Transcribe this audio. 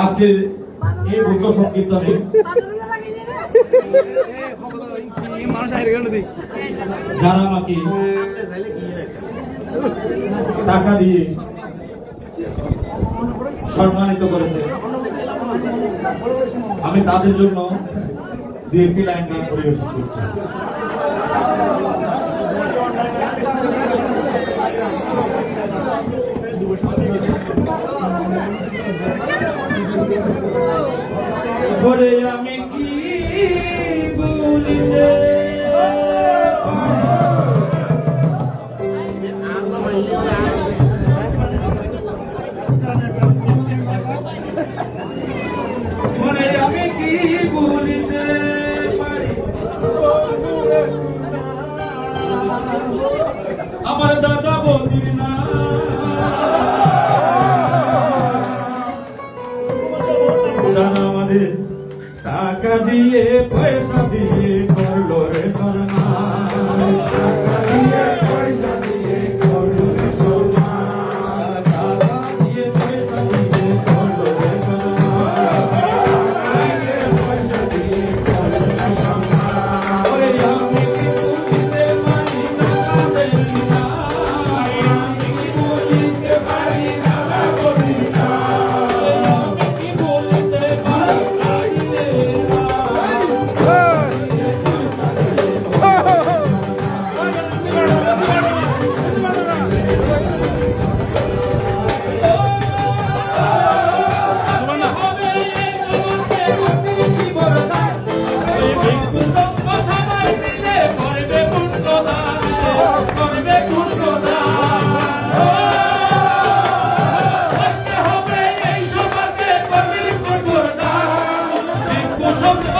আজকে এই ভূত সংকীর্তনে যারা আমাকে টাকা দিয়ে সম্মানিত করেছে, আমি তাদের জন্য দু একটি লাইন গান পরিবেশন করছি। ওরে আমি কি বলিলে ওরে আমি কি বলিতে পারি আমার দাদা বৌদির না যারা আমাদের টাকা দিয়ে পয়সা দিয়ে করলো রে সম্মান, টাকা দিয়ে পয়সা দিয়ে করলো রে সম্মান, টাকা দিয়ে পয়সা দিয়ে করলো রে সম্মান, টাকা দিয়ে পয়সা দিয়ে করলো রে সম্মান। ওরে আমি কি বলিতে পারি না বলি না, আমি কি বলিতে পারি না বলি না, আমি কি বলিতে পারি Oh,